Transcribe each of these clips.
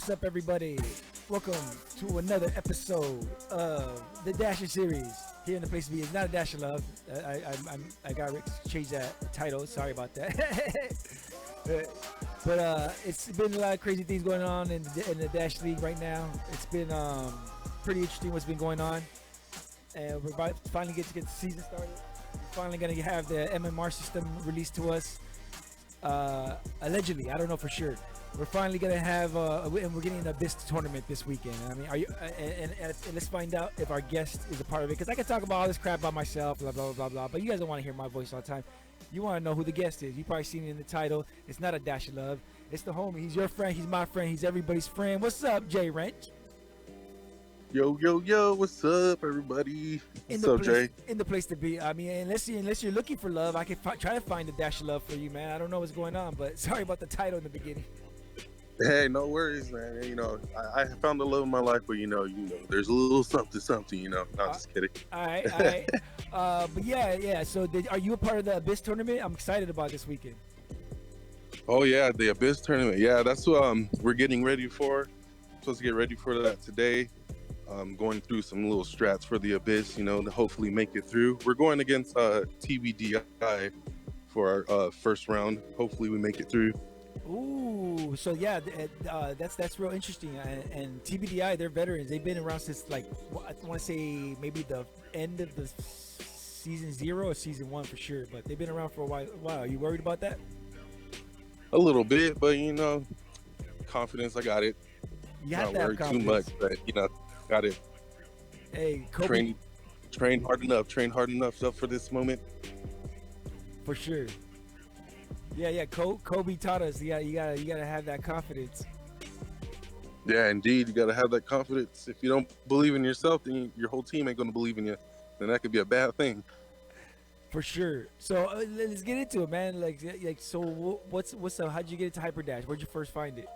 what's up, everybody? Welcome to another episode of the Dasher series. Here in the place to be is not a Dash of Love. I got Rick to change that title. Sorry about that. but it's been a lot of crazy things going on in the Dash League right now. It's been pretty interesting what's been going on, and we're about to finally get the season started. We're finally gonna have the MMR system released to us. Allegedly, I don't know for sure. We're finally gonna have, and we're getting an Abyss tournament this weekend. I mean, are you? And let's find out if our guest is a part of it. Because I can talk about all this crap by myself, blah blah blah blah. But you guys don't want to hear my voice all the time. You want to know who the guest is. You probably seen it in the title. It's not a Dash of Love. It's the homie. He's your friend. He's my friend. He's everybody's friend. What's up, Wretch? Yo, yo, yo, what's up, everybody? What's up, Jay? In the place to be. I mean, unless you're looking for love, I can try to find a Dash of Love for you, man. I don't know what's going on, but sorry about the title in the beginning. Hey, no worries, man. You know, I found the love of my life, but you know, there's a little something, you know. No, I'm just kidding. All right. But yeah. So, are you a part of the Abyss tournament? I'm excited about this weekend. Oh yeah, the Abyss tournament. Yeah, that's what we're getting ready for. Supposed to get ready for that today. Going through some little strats for the Abyss, you know, to hopefully make it through. We're going against TBDI for our first round. Hopefully, we make it through. Ooh, so yeah, that's real interesting. And TBDI, they're veterans. They've been around since I want to say maybe the end of the season 0 or season 1 for sure. But they've been around for a while. Wow, are you worried about that? A little bit, but you know, confidence. I got it. You have not to have worried confidence. too much, but you know, got it. Hey, Kobe. Train hard enough up for this moment. For sure. Yeah. Kobe taught us. You gotta have that confidence. Yeah, indeed. You gotta have that confidence. If you don't believe in yourself, then your whole team ain't gonna believe in you. Then that could be a bad thing. For sure. So let's get into it, man. So what's up? How'd you get into Hyperdash? Where'd you first find it?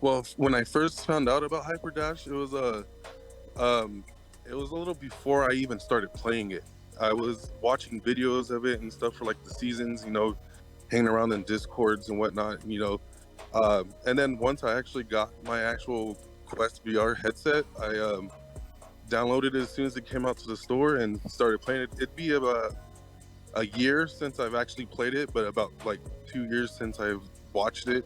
Well, when I first found out about Hyperdash, it was a little before I even started playing it. I was watching videos of it and stuff for like the seasons, you know, hanging around in Discords and whatnot, you know. And then once I actually got my actual Quest VR headset, I downloaded it as soon as it came out to the store and started playing it. It'd be about a year since I've actually played it, but about like 2 years since I've watched it.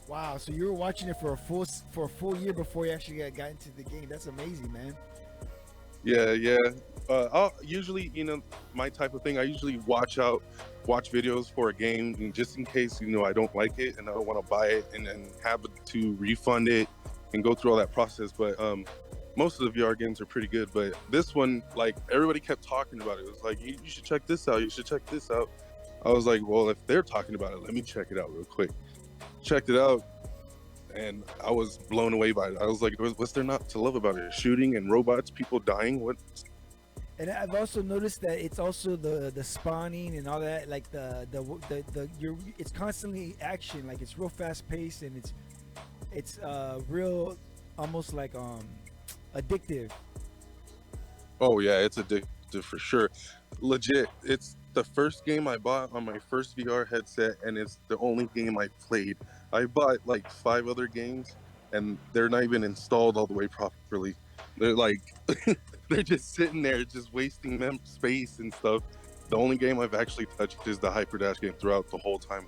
Wow, so you were watching it for a full year before you actually got into the game. That's amazing, man. Yeah. I'll usually, you know, my type of thing, I usually watch videos for a game, and just in case, you know, I don't like it and I don't want to buy it and then have to refund it and go through all that process. But most of the VR games are pretty good. But this one, like, everybody kept talking about it. It was like, you should check this out. You should check this out. I was like, well, if they're talking about it, let me check it out real quick. Checked it out, and I was blown away by it. I was like, what's there not to love about it? Shooting and robots, people dying, what? And I've also noticed that it's also the spawning and all that, like it's constantly action, like it's real fast paced, and it's real, almost like addictive. Oh yeah, it's addictive for sure. Legit, it's the first game I bought on my first VR headset, and it's the only game I played. I bought like 5 other games, and they're not even installed all the way properly. They're like, they're just sitting there, just wasting space and stuff. The only game I've actually touched is the Hyperdash game throughout the whole time.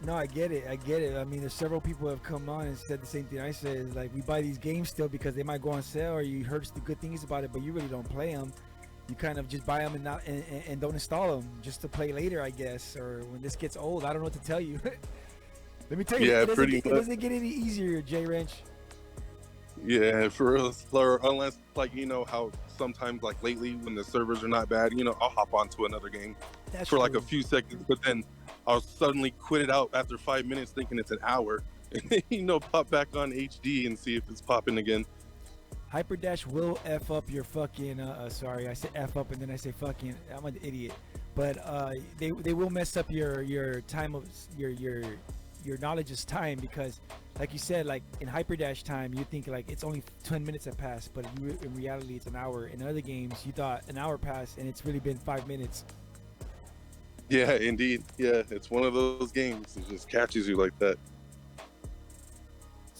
No, I get it. I mean, there's several people who have come on and said the same thing I said. Is like, we buy these games still because they might go on sale, or you heard the good things about it, but you really don't play them. You kind of just buy them and don't install them just to play later, I guess, or when this gets old. I don't know what to tell you. Let me tell you, it doesn't get any easier, Wretch. Yeah, for real. Unless, like, you know how sometimes, like lately, when the servers are not bad, you know, I'll hop onto another game for like a few seconds, but then I'll suddenly quit it out after 5 minutes thinking it's an hour, and you know, pop back on HD and see if it's popping again. Hyperdash will F up your fucking, sorry, I said F up and then I say fucking, I'm an idiot. But they will mess up your time of, your knowledge's time, because like you said, like in Hyperdash time, you think like it's only 10 minutes have passed, but in reality it's an hour. In other games, you thought an hour passed and it's really been 5 minutes. Yeah, indeed. Yeah, it's one of those games that just catches you like that.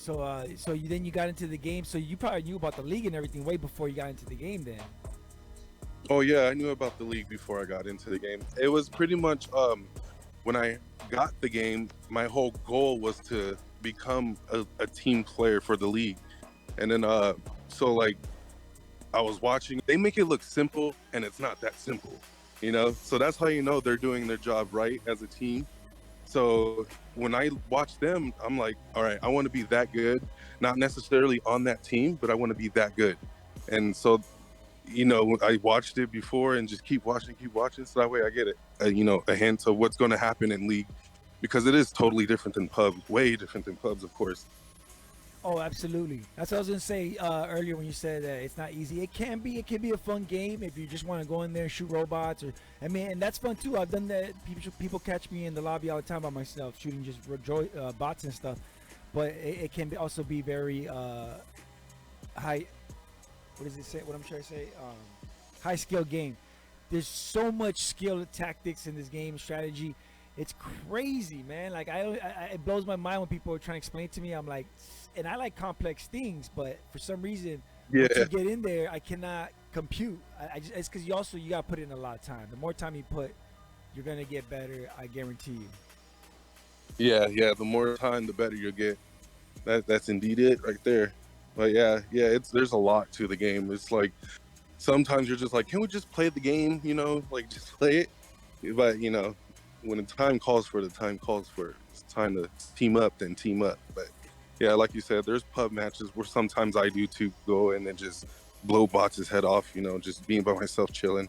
Then you got into the game. So you probably knew about the league and everything way before you got into the game. Then. Oh yeah, I knew about the league before I got into the game. It was pretty much when I got the game, my whole goal was to become a team player for the league. And then so like I was watching, they make it look simple and it's not that simple, you know? So that's how you know they're doing their job right as a team. So when I watch them, I'm like, all right, I want to be that good, not necessarily on that team, but I want to be that good. And so, you know, I watched it before and just keep watching. So that way I get it, you know, a hint of what's going to happen in league, because it is totally different than pubs, way different than pubs, of course. Oh, absolutely. That's what I was gonna say earlier when you said that it's not easy. It can be. It can be a fun game if you just want to go in there and shoot robots. Or I mean, and that's fun too. I've done that. People catch me in the lobby all the time by myself shooting just bots and stuff. But it can also be very high. What does it say? What I'm trying to say? High skill game. There's so much skill, tactics in this game, strategy. It's crazy, man. Like it blows my mind when people are trying to explain it to me. I'm like, and I like complex things, but for some reason, once you get in there, I cannot compute. It's because you gotta put in a lot of time. The more time you put, you're gonna get better. I guarantee you. Yeah. The more time, the better you'll get. That's indeed it right there. But yeah, there's a lot to the game. It's like sometimes you're just like, can we just play the game? You know, like just play it. But you know, when the time calls for it, the time calls for it. It's time to team up, then team up. But yeah, like you said, there's pub matches where sometimes I do too, go in and just blow bots' head off, you know, just being by myself chilling.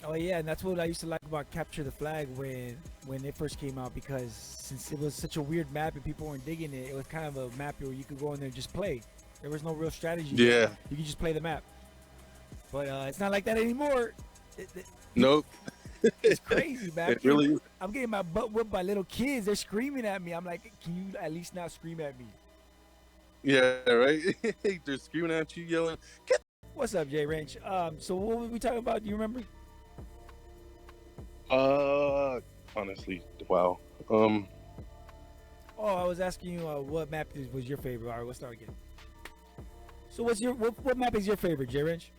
Oh yeah, and that's what I used to like about Capture the Flag when it first came out, because since it was such a weird map and people weren't digging it, it was kind of a map where you could go in there and just play. There was no real strategy. Yeah. You could just play the map. But it's not like that anymore. Nope. It's crazy, man. It really is. I'm getting my butt whipped by little kids. They're screaming at me. I'm like, can you at least not scream at me? Yeah, right? They're screaming at you, yelling, "Get!" What's up, Jay Wrench? So what were we talking about? Do you remember? Honestly, wow. Oh, I was asking you what map was your favorite. All right, let's start again. So what map is your favorite, Jay Wrench?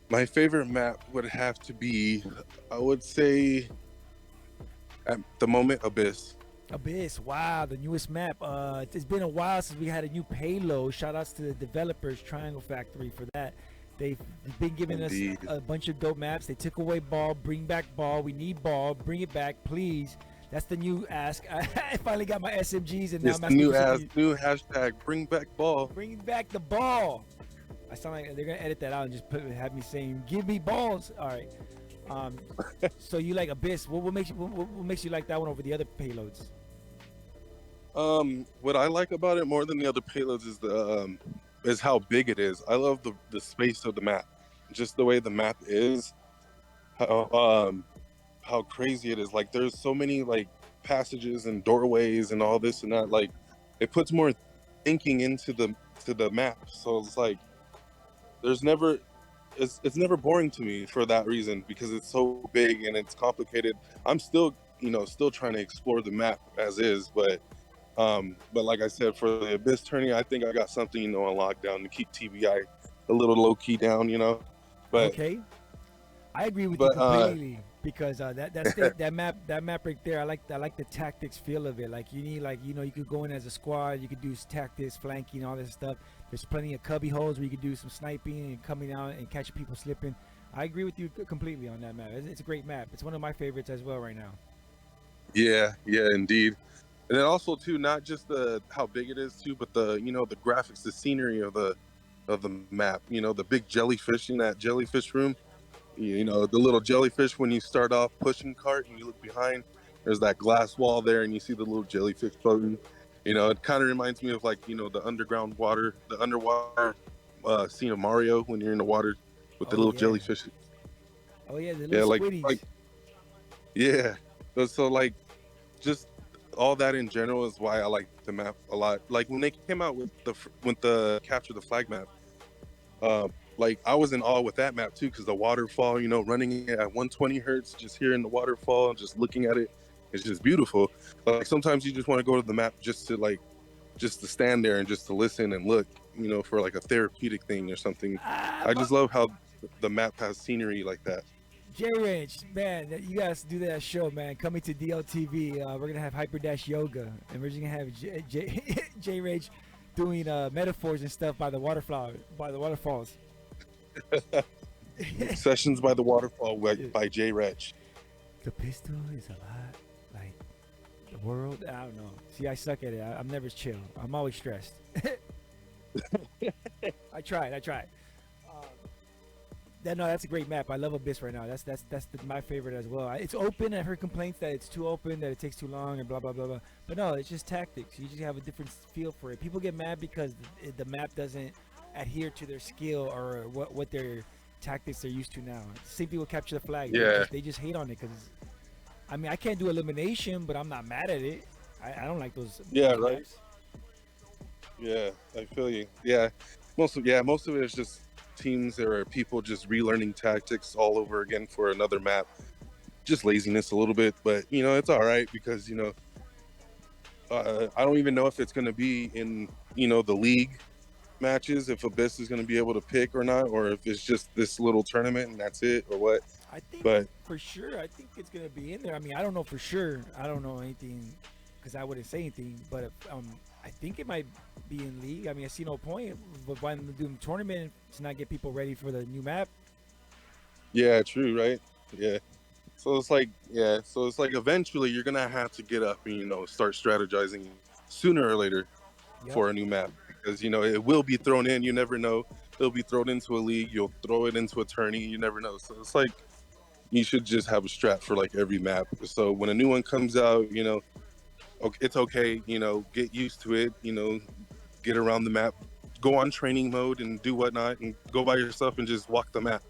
My favorite map would have to be, I would say, at the moment, Abyss. Abyss, wow, the newest map. It's been a while since we had a new payload. Shout outs to the developers, Triangle Factory, for that. They've been giving Indeed. us a bunch of dope maps. They took away ball, bring back ball. We need ball, bring it back, please. That's the new ask. I finally got my SMGs, and now It's I'm the asking new hashtag, bring back ball. bring back the ball. I sound like they're gonna edit that out and just have me saying, "Give me balls." All right. So you like Abyss? What makes you like that one over the other payloads? What I like about it more than the other payloads is how big it is. I love the space of the map, just the way the map is. How crazy it is. Like there's so many like passages and doorways and all this and that. Like it puts more thinking into the map. So it's like there's never it's never boring to me for that reason, because it's so big and it's complicated. I'm still still trying to explore the map as is, but like I said, for the Abyss tourney, I think I got something on lockdown to keep TBI a little low key down, But okay, I agree with you completely, because that map right there, I like the tactics feel of it. Like you need you could go in as a squad, you could do tactics, flanking, all this stuff. There's plenty of cubby holes where you could do some sniping and coming out and catching people slipping. I agree with you completely on that map. It's a great map. It's one of my favorites as well right now. Yeah, indeed. And then also too, not just how big it is too, but the graphics, the scenery of the map. The big jellyfish in that jellyfish room. The little jellyfish when you start off pushing cart and you look behind, there's that glass wall there and you see the little jellyfish floating. It kind of reminds me of the underwater scene of Mario when you're in the water with the little jellyfish. Oh yeah, the little squiddies. Yeah. So just all that in general is why I like the map a lot. Like when they came out with the Capture the Flag map, I was in awe with that map too, because the waterfall, running it at 120 hertz, just hearing the waterfall and just looking at it, it's just beautiful. Like sometimes you just want to go to the map just to just to stand there and just to listen and look, for like a therapeutic thing or something. I But just love how the map has scenery like that. J Ranch, man, you guys do that show, man. Coming to DLTV, we're gonna have Hyper Dash Yoga, and we're just gonna have J Ranch doing metaphors and stuff by the waterfalls. Sessions by the Waterfall by J Wretch. The pistol is a lot like the world. I don't know. See, I suck at it. I'm never chill. I'm always stressed. I tried. No, that's a great map. I love Abyss right now. That's my favorite as well. It's open. I heard complaints that it's too open, that it takes too long, and blah blah blah blah. But no, it's just tactics. You just have a different feel for it. People get mad because the map doesn't adhere to their skill or what their tactics they're used to now. Same people capture the flag. Yeah. They just hate on it because, I mean, I can't do elimination, but I'm not mad at it. I don't like those. Yeah, those right. maps. Yeah, I feel you. Yeah, most of it is just teams or people just relearning tactics all over again for another map. Just laziness a little bit, but it's all right because I don't even know if it's going to be in the league matches, if Abyss is going to be able to pick or not, or if it's just this little tournament and that's it or what. I think But for sure, I think it's gonna be in there. I mean, I don't know for sure. I don't know anything because I wouldn't say anything. But I think it might be in league. I mean, I see no point. But why not do a tournament to not get people ready for the new map? yeah, true, right? Yeah. So it's like eventually you're gonna have to get up and start strategizing sooner or later Yep. for a new map because it will be thrown in. You never know. It'll be thrown into a league. You'll throw it into a tourney. You never know. So it's like you should just have a strat for like every map. So when a new one comes out, it's okay. Get used to it. Get around the map, go on training mode and do whatnot, and go by yourself and just walk the map.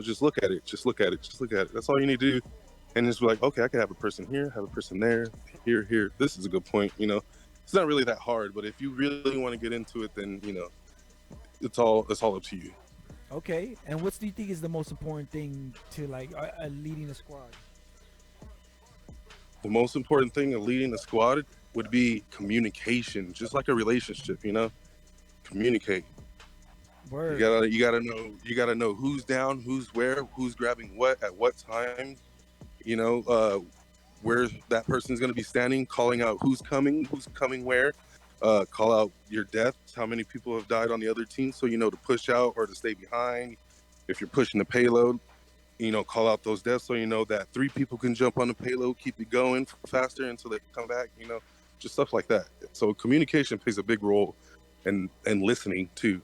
Just look at it. Just look at it. Just look at it. That's all you need to do. And just be like, okay, I could have a person here, have a person there, here. This is a good point. It's not really that hard, but if you really want to get into it, then it's all up to you. Okay. And what do you think is the most important thing to like leading a squad? The most important thing of leading the squad would be communication, just like a relationship. Communicate. Word. You gotta know who's down, who's where, who's grabbing what at what time. Where that person's gonna be standing, calling out who's coming where. Call out your deaths, how many people have died on the other team, so to push out or to stay behind. If you're pushing the payload, call out those deaths so that 3 people can jump on the payload, keep it going faster until they come back. Just stuff like that. So communication plays a big role, and listening too.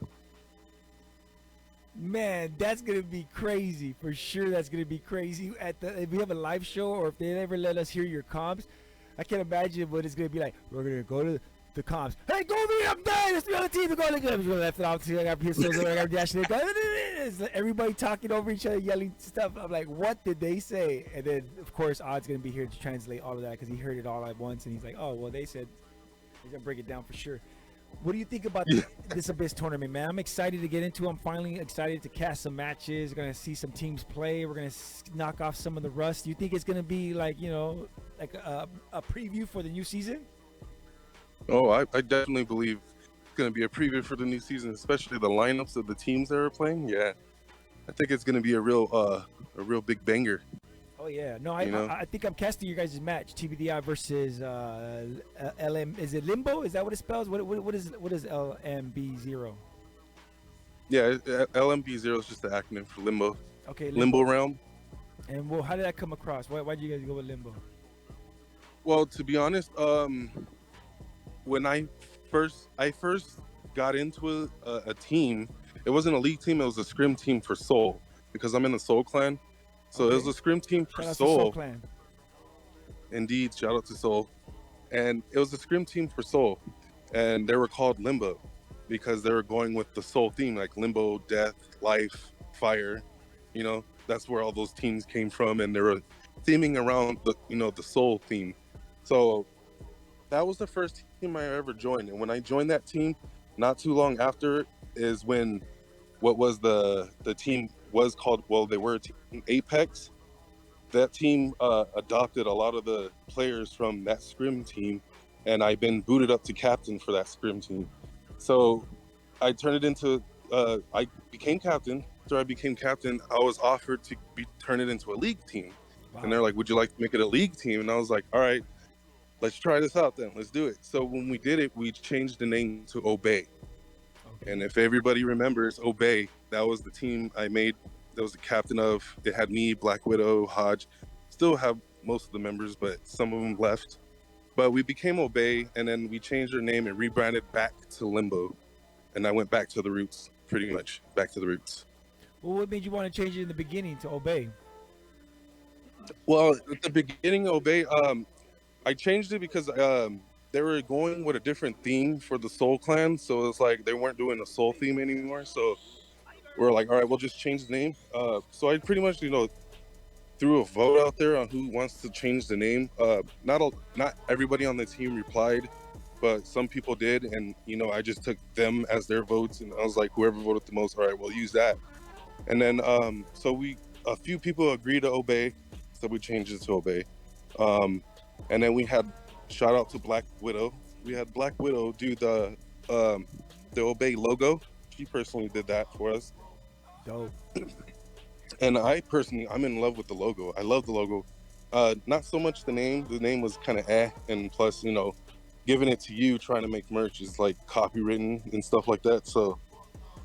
Man, that's gonna be crazy for sure. That's gonna be crazy if we have a live show or if they ever let us hear your comms. I can't imagine what it's gonna be like. We're gonna go to the comms. Hey, go there! I'm dead. There's 3 other teams. We're going to go. Left it off. I got pistols. I got dashing. Everybody talking over each other, yelling stuff. I'm like, what did they say? And then of course, Odd's gonna be here to translate all of that because he heard it all at once, and he's like, oh well, they said. He's gonna break it down for sure. What do you think about this Abyss tournament, man? I'm excited to get into it. I'm finally excited to cast some matches. We're going to see some teams play. We're going to knock off some of the rust. Do you think it's going to be like, like a preview for the new season? Oh, I definitely believe it's going to be a preview for the new season, especially the lineups of the teams that are playing. Yeah, I think it's going to be a real big banger. Oh yeah, no, I think I'm casting your guys' match, TBDI versus LM. Is it Limbo? Is that what it spells? What is LMB0? Yeah, LMB0 is just the acronym for Limbo. Okay, Limbo Realm. And well, how did that come across? Why did you guys go with Limbo? Well, to be honest, when I first got into a team, it wasn't a league team. It was a scrim team for Soul because I'm in the Soul clan. So it was a scrim team for Soul. Clan. Indeed, shout out to Soul. And it was a scrim team for Soul. And they were called Limbo because they were going with the Soul theme, like Limbo, Death, Life, Fire. That's where all those teams came from, and they were theming around the Soul theme. So that was the first team I ever joined. And when I joined that team, not too long after is when what was the team was called, well, they were Team Apex. That team adopted a lot of the players from that scrim team and I've been booted up to captain for that scrim team. So I turned it into. I became captain. After I became captain, I was offered to turn it into a league team, and Wow. they're like, "Would you like to make it a league team?" And I was like, "All right, let's try this out then. Let's do it." So when we did it, we changed the name to Obey. And Okay. if everybody remembers, Obey, that was the team I made. That was the captain of. It had me, Black Widow, Hodge. Still have most of the members, but some of them left. But we became Obey, and then we changed our name and rebranded back to Limbo. And I went back to the roots, pretty much back to the roots. Well, what made you want to change it in the beginning to Obey? Well, at the beginning, Obey, I changed it because they were going with a different theme for the Soul Clan, so it's like they weren't doing a Soul theme anymore. So we're like, all right, we'll just change the name. So I pretty much, threw a vote out there on who wants to change the name. Not everybody on the team replied, but some people did, and I just took them as their votes, and I was like, whoever voted the most, all right, we'll use that. And then so a few people agreed to Obey, so we changed it to Obey. Um, and then we had shout out to Black Widow. We had Black Widow do the Obey logo. She personally did that for us. Dope. And I'm in love with the logo. I love the logo. Not so much the name. The name was kind of and plus, giving it to you, trying to make merch is like copywritten and stuff like that. So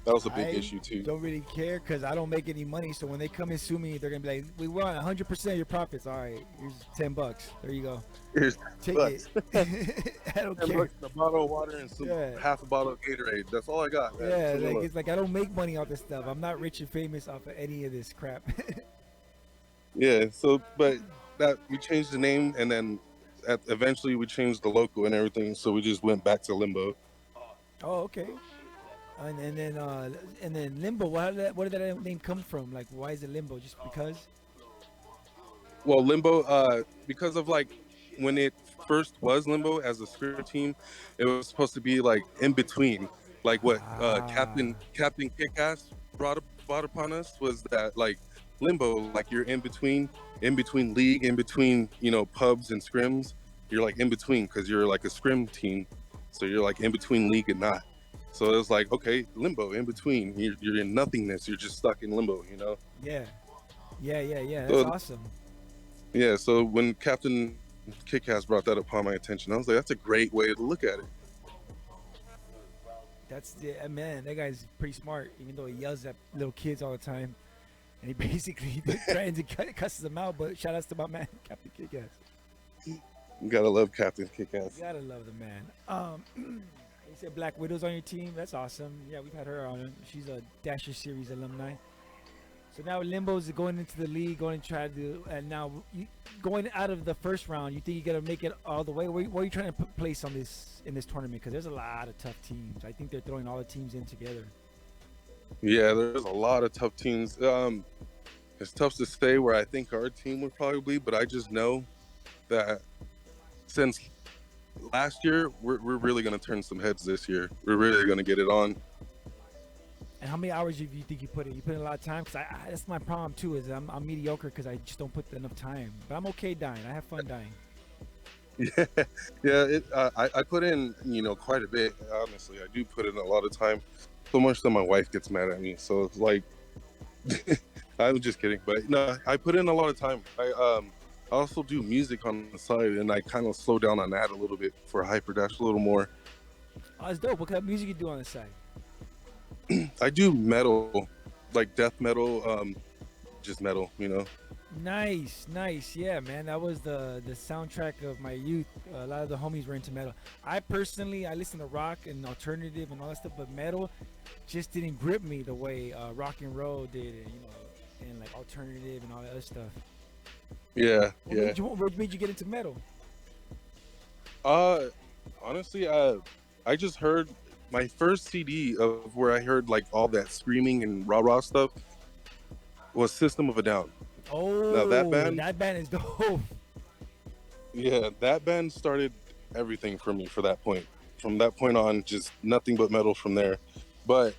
that was a big I issue too. don't really care because I don't make any money. So when they come and sue me, they're gonna be like, "We want 100% of your profits. All right, here's $10. There you go. Here's Take bucks. it." I don't care. Bucks, a bottle of water and half a bottle of Gatorade. That's all I got, man. Yeah, like it's like I don't make money off this stuff. I'm not rich and famous off of any of this crap. Yeah. So, but that we changed the name, and then eventually we changed the logo and everything. So we just went back to Limbo. Oh, okay. And then Limbo. Where did that name come from? Like, why is it Limbo? Just because? Well, Limbo, because of like when it first was Limbo as a spirit team, it was supposed to be like in between, like what Captain Kickass brought upon us was that like Limbo, like you're in between league, in between pubs and scrims. You're like in between because you're like a scrim team, so you're like in between league and not. So it's like, okay, Limbo, in between. You're in nothingness. You're just stuck in limbo, Yeah. That's So, awesome. yeah, so when Captain Kickass brought that upon my attention, I was like, that's a great way to look at it. That's man. That guy's pretty smart, even though he yells at little kids all the time, and he basically threatens and cusses them out. But shout outs to my man, Captain Kickass. You gotta love Captain Kickass. You gotta love the man. You said Black Widow's on your team. That's awesome. Yeah, we've had her on. She's a Dasher Series alumni. So now Limbo's going into the league, going to try to, and now going out of the first round. You think you're gonna make it all the way? Where are you trying to put place on in this tournament? Because there's a lot of tough teams. I think they're throwing all the teams in together. Yeah, there's a lot of tough teams. It's tough to say where I think our team would probably be, but I just know that since last year, we're really gonna turn some heads this year. We're really gonna get it on. And how many hours do you think you put in? You put in a lot of time? Because that's my problem too. Is I'm mediocre because I just don't put enough time. But I'm okay dying. I have fun dying. Yeah. I put in quite a bit. Honestly, I do put in a lot of time. So much that my wife gets mad at me. So it's like, I'm just kidding. But no, I put in a lot of time. I also do music on the side, and I kind of slow down on that a little bit for Hyperdash a little more. Oh, that's dope. What kind of music you do on the side? I do metal, like death metal, just metal, Nice. Yeah, man. That was the soundtrack of my youth. A lot of the homies were into metal. I personally, I listen to rock and alternative and all that stuff, but metal just didn't grip me the way rock and roll did, and like alternative and all that other stuff. Yeah, What made you get into metal? Honestly, I just heard my first CD of where I heard like all that screaming and rah stuff was System of a Down. Oh, now that band is dope. Yeah, that band started everything for me for that point. From that point on, just nothing but metal from there. But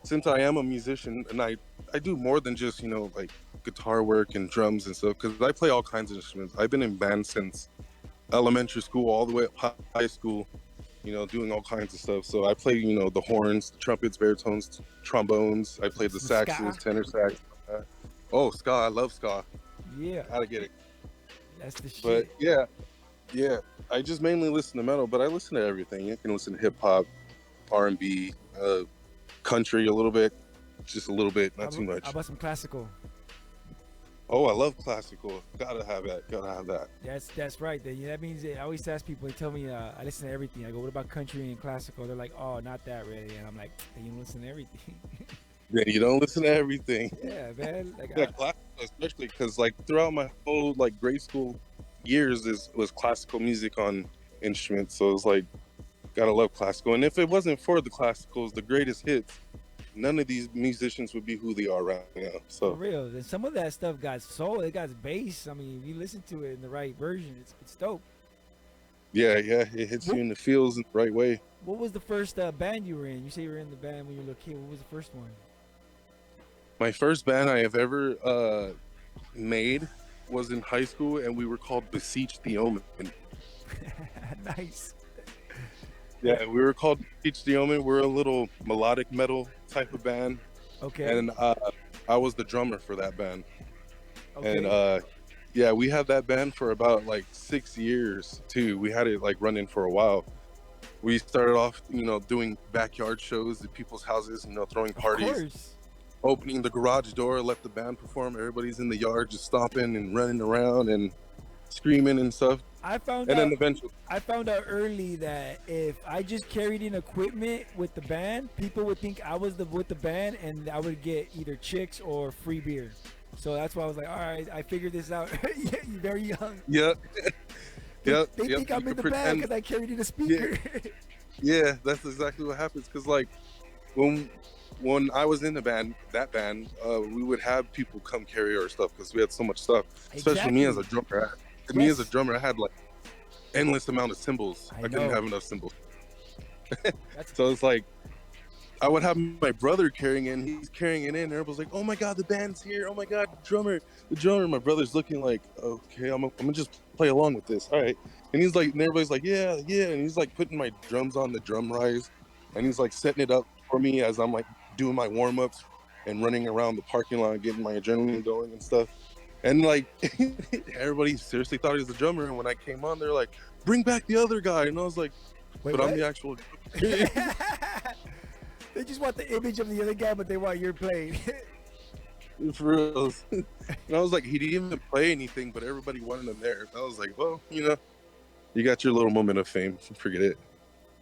since I am a musician and I do more than just like guitar work and drums and stuff, because I play all kinds of instruments. I've been in bands since elementary school all the way up high school, doing all kinds of stuff. So I played, the horns, the trumpets, baritones, trombones. I played the Some saxes, ska. tenor sax. Oh, ska! I love ska. Yeah, Gotta get it. that's the But shit. yeah. I just mainly listen to metal, but I listen to everything. You can listen to hip hop, R&B, country a little bit, just a little bit, not too How much. about some classical? Oh, I love classical. Gotta have that. Gotta have that. That's right. That means I always ask people. They tell me I listen to everything. I go, what about country and classical? They're like, oh, not that really. And I'm like, you don't listen to everything. Yeah, you don't listen to everything. Yeah, man. Like, Yeah, classical, especially because like throughout my whole like grade school years was classical music on instruments. So it's like gotta love classical. And if it wasn't for the classicals, the greatest hits, none of these musicians would be who they are right now. for So real. And some of that stuff got soul. It got bass. I mean, if you listen to it in the right version, it's dope. yeah, it hits you in the feels in the right way. What was the first band you were in? You say you were in the band when you were a little kid. What was the first one? My first band I have ever made was in high school, and we were called Beseech the Omen. Nice. Yeah, we were called Beseech the Omen. We're a little melodic metal type of band, Okay. and I was the drummer for that band. Okay. And yeah, we had that band for about like 6 years too. We had it like running for a while. We started off, doing backyard shows at people's houses, throwing Of parties, course. opening the garage door, let the band perform. Everybody's in the yard just stomping and running around and screaming and stuff. I found And out. then eventually, I found out early that if I just carried in equipment with the band, people would think I was with the band, and I would get either chicks or free beer. So that's why I was like, all right, I figured this out. Yeah, you're very young. yep, They yep. think I'm in the band because I carried in a speaker. Yeah, that's exactly what happens. Cause like when I was in that band, we would have people come carry our stuff because we had so much stuff. Especially me as a drummer. Me as a drummer, I had like endless amount of cymbals. I couldn't have enough cymbals. So it's like I would have my brother carrying it, and he's carrying it in. And everybody's like, "Oh my god, the band's here! Oh my god, the drummer!" My brother's looking like, "Okay, I'm gonna just play along with this, all right." And he's like, and everybody's like, "Yeah, yeah," and he's like putting my drums on the drum rise, and he's like setting it up for me as I'm like doing my warm ups and running around the parking lot, getting my adrenaline going and stuff. And like everybody seriously thought he was the drummer, and when I came on, they're like, "Bring back the other guy," and I was like, Wait, "But what? I'm the actual." They just want the image of the other guy, but they want your playing. For real. And I was like, he didn't even play anything, but everybody wanted him there. I was like, well, you got your little moment of fame. Forget it.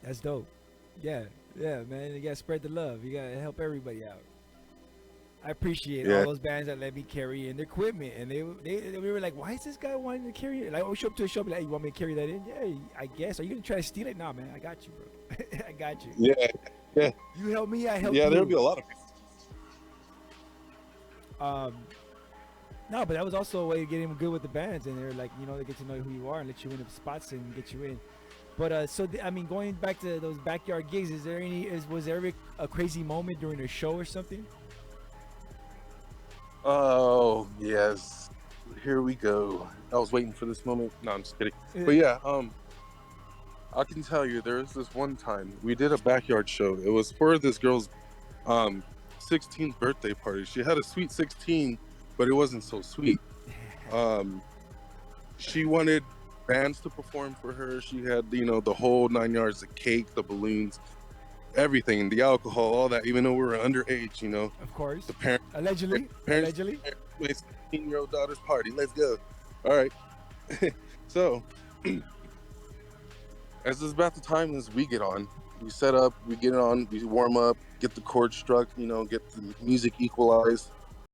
That's dope. Yeah, man. You gotta spread the love. You gotta help everybody out. I appreciate all those bands that let me carry in their equipment, and they were like, "Why is this guy wanting to carry it?" Like, I would show up to a show, be like, "Hey, you want me to carry that in?" Yeah, I guess. Are you gonna try to steal it? Nah, man. I got you, bro. I got you. Yeah. You help me, I help you. Yeah, there'll be a lot of people. No, but that was also a way of getting good with the bands, and they're like, they get to know who you are and let you in the spots and get you in. But going back to those backyard gigs, was there ever a crazy moment during a show or something? Oh, yes. Here we go. I was waiting for this moment. No, I'm just kidding. But yeah, I can tell you, there was this one time we did a backyard show. It was for this girl's 16th birthday party. She had a sweet 16, but it wasn't so sweet. She wanted bands to perform for her. She had, the whole 9 yards, the cake, the balloons, everything, the alcohol, all that, even though we were underage, Of course. The parents. Allegedly. My 16-year-old daughter's party. Let's go. All right. So, as it's about the time as we get on, we set up, we get on, we warm up, get the chord struck, get the music equalized.